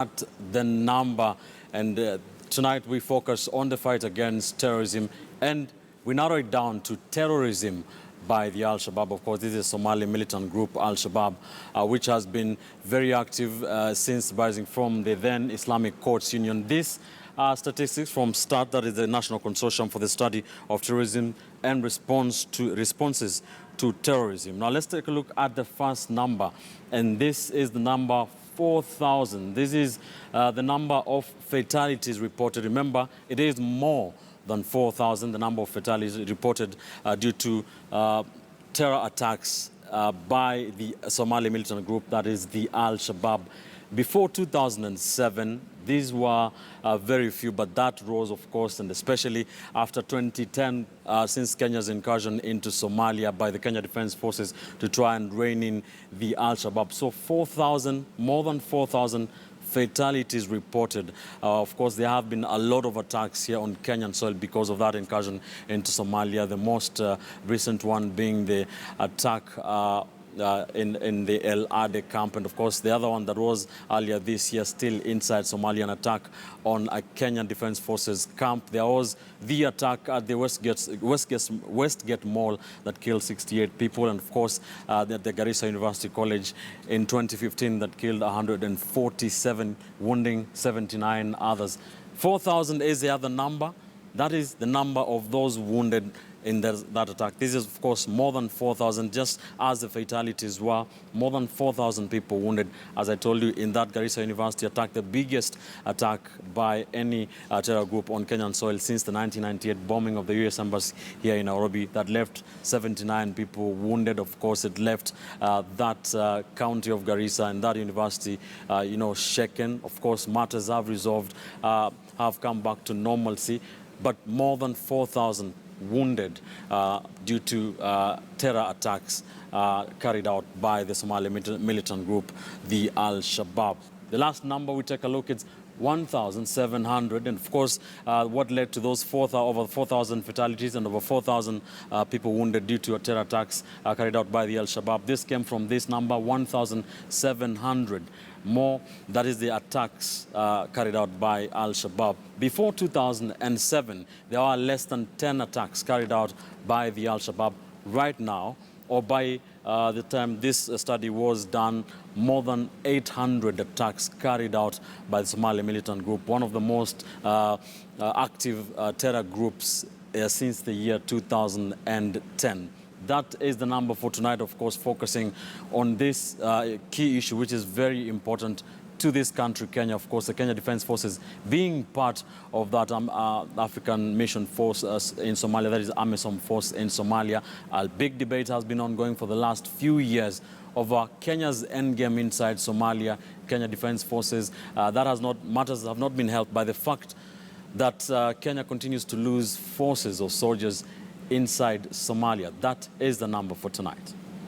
at the number, and tonight we focus on the fight against terrorism, and we narrow it down to terrorism by the Al-Shabab. Of course, this is a Somali militant group, Al-Shabab, which has been very active since rising from the then Islamic Courts Union. These are statistics from START, that is the National Consortium for the Study of Terrorism and Responses to Terrorism. Now, let's take a look at the first number, and this is the number 4,000. This is the number of fatalities reported. Remember, it is more than 4,000, the number of fatalities reported due to terror attacks by the Somali militant group, that is the Al-Shabab. Before 2007, these were very few, but that rose, of course, and especially after 2010, since Kenya's incursion into Somalia by the Kenya Defense Forces to try and rein in the Al-Shabaab. So 4,000, more than 4,000 fatalities reported. Of course, there have been a lot of attacks here on Kenyan soil because of that incursion into Somalia. The most recent one being the attack in the El Ade camp, and of course the other one that was earlier this year, still inside Somalia, an attack on a Kenyan Defense Forces camp. There was the attack at the Westgate Mall that killed 68 people, and of course at the Garissa University College in 2015 that killed 147, wounding 79 others. 4,000 is the other number. That is the number of those wounded in that attack. This is, of course, more than 4,000, just as the fatalities were. More than 4,000 people wounded, as I told you, in that Garissa University attack, the biggest attack by any terror group on Kenyan soil since the 1998 bombing of the U.S. Embassy here in Nairobi that left 79 people wounded. Of course, it left that county of Garissa and that university, shaken. Of course, matters have resolved, have come back to normalcy, but more than 4,000 wounded due to terror attacks carried out by the Somali militant group, the Al-Shabaab. The last number we take a look is 1,700, and of course, what led to those over 4,000 fatalities and over 4,000 people wounded due to terror attacks carried out by the Al-Shabaab. This came from this number, 1,700 more. That is the attacks carried out by Al-Shabaab. Before 2007, there are less than 10 attacks carried out by the Al-Shabaab. Right now, or by the time this study was done, more than 800 attacks carried out by the Somali militant group, one of the most active terror groups since the year 2010. That is the number for tonight, of course, focusing on this key issue, which is very important to this country, Kenya. Of course, the Kenya Defense Forces being part of that African mission force in Somalia, that is AMISOM force in Somalia. A big debate has been ongoing for the last few years over Kenya's endgame inside Somalia, Kenya Defense Forces. Matters have not been helped by the fact that Kenya continues to lose forces or soldiers inside Somalia. That is the number for tonight.